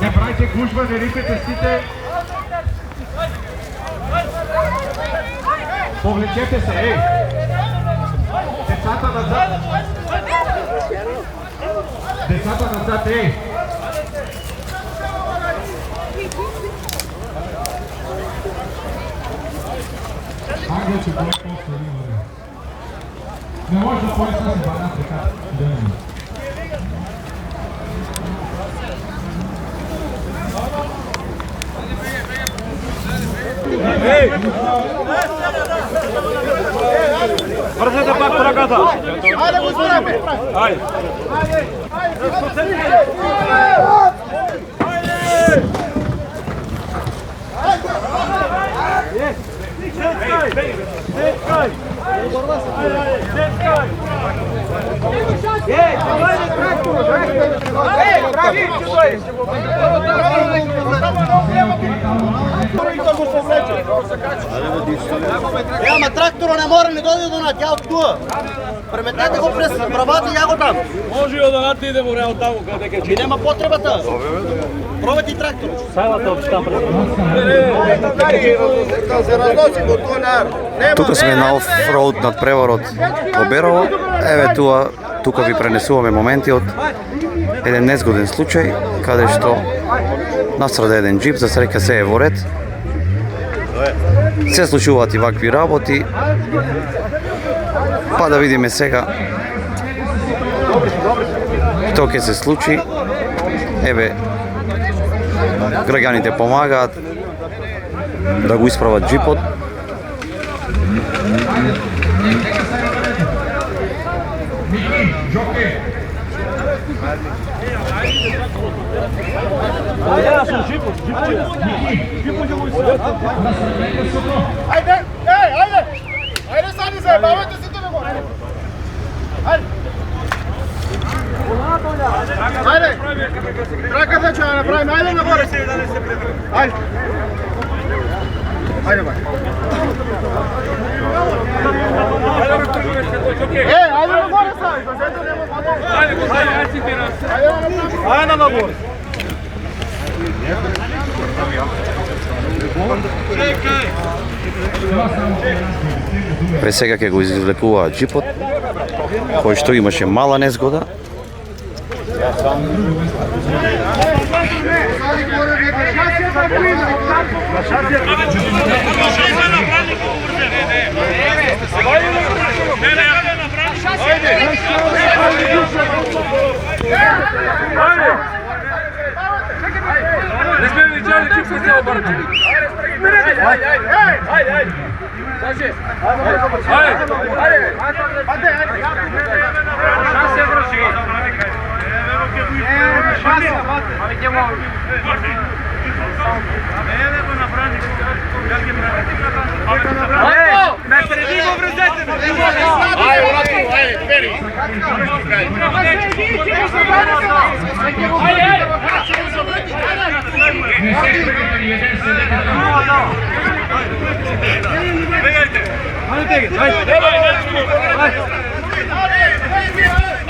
Не правите гужба, не рипете сите. Повлечете се, ей! Децата назад! Децата назад, ей! Ангел, че бой по-свали, не може да поеса се бана така. Ей! Вързете пак ръката! Айде го избираме! Айде! Айде! Ама трактора не може, не доди до над, тя от туа. Преметнете го през правата и я го там. Може и до над да иде му реал там, къде ке Ми нема потребата. Пробайте и трактор. Тука сме на офроуд над преворот во Берово. Еве тука ви пренесуваме моменти од еден незгоден случај, каде што настрада еден джип, за среќа се е во ред. Се случуваат и вакви работи. Па да видиме сега што ќе се случи. Еве, граѓаните помагаат да го исправат джипот. Ajde, ej, ajde! Ajde sami se, bavite se tebe gore! Ajde! Ajde! Trakata ću ja napravim, ajde na gore! Ajde! Ajde baj! Ej, ajde na gore sami, pa sve to nema vode! Ajde na gore! Пре сега ќе го извлекуваат джипот, кој што имаше мала незгода. Не сме видели чип се цел бърче. Ajde!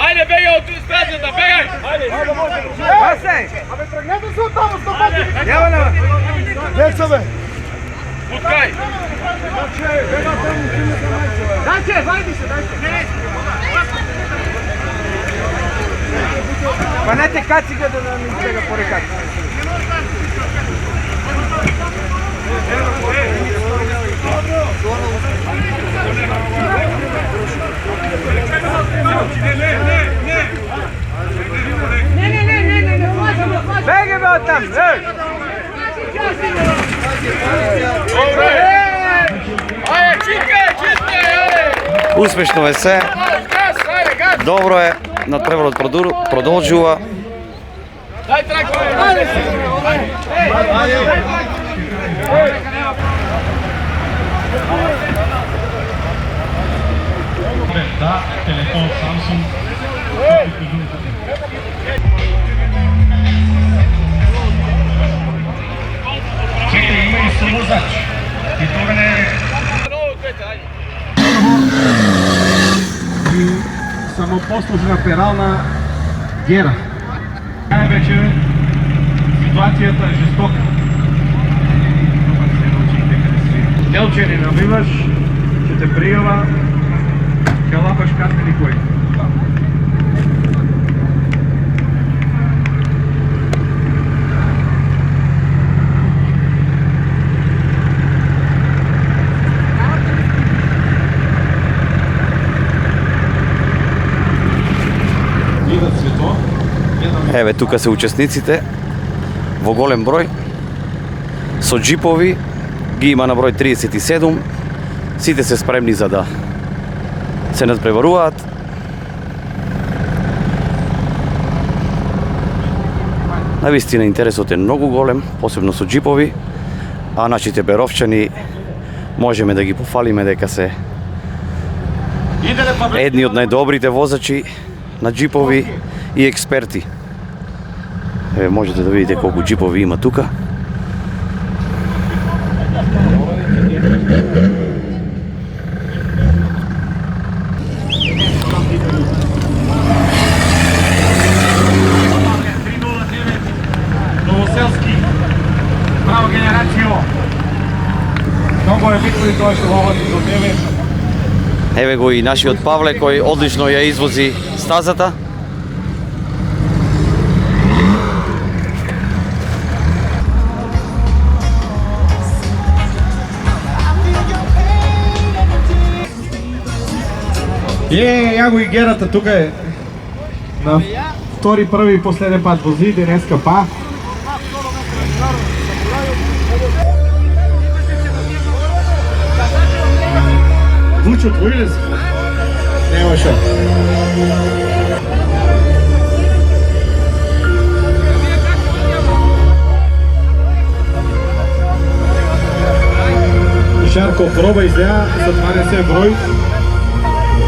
Ajde, bega od stazeta, begaj! Pasaj! Абе, тръгнете се оттам, стопати! Няма, няма! Деца, бе! Пускай! Дайте, вайди се, дайте! Хванете кацика да не избега по реката. Беги бе оттам! Успешно е се. Добро е. Надпреварот продолжува. Дай трактор! Да, телефон Samsung. Чекай, има и самозач. И това не е... самопослужна перална гера. Най-вече ситуацията е жестока. Делче не набиваш, ще те приела, ще лапаш касне никой. Еве тука се учесниците во голем број со джипови, ги има на број 37, сите се спремни за да се надпреваруваат. Навистина интересот е многу голем, посебно со джипови, а нашите беровчани можеме да ги пофалиме дека се едни од најдобрите возачи на джипови и експерти. Еве можете да видите колку джипови има тука. Новоселски, право генерацијо. Многу е битно и тоа што води до тебе. Еве го и нашиот Павле кој одлично ја извози стазата. Ја го и герата тука е на втори, први и последен пат вози, денеска па. Вучо, твој ли си? Нема шо. Шарко проба излеа со 12 број.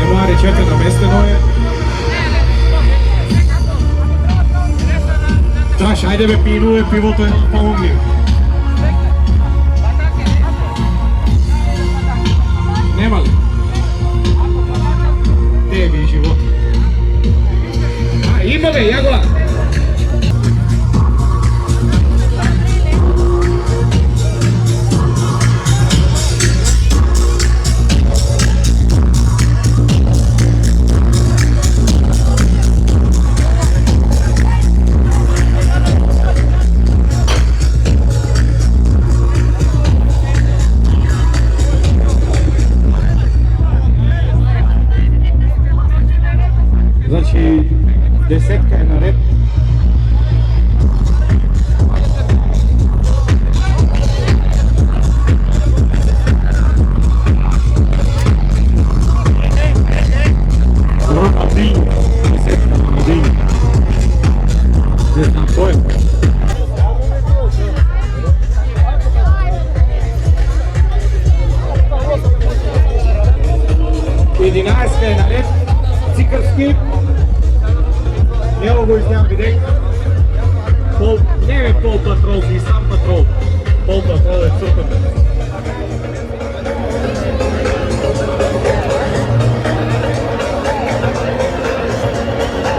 Нема речете наместено е. Траш, ајде бе пинуе, пивото е помогни. Нема ли? Теби живот. Има бе, ја го. Значи, десетка е наред. Не знам кой. 11 е наред. Цикърски. Ево го излям бидек. Не е пол патрол, и сам патрол. Пол патрол е супер.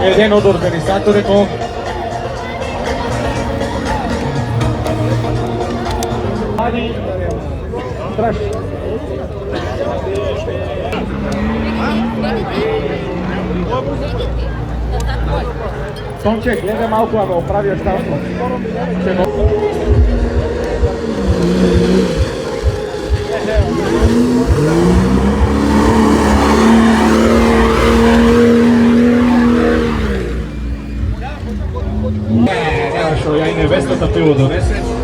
Еден од организаторите. Ади, страшно. Тонче, гледай малко, ама оправяш тасно. Няма шо, ја и невестата пиво донесе.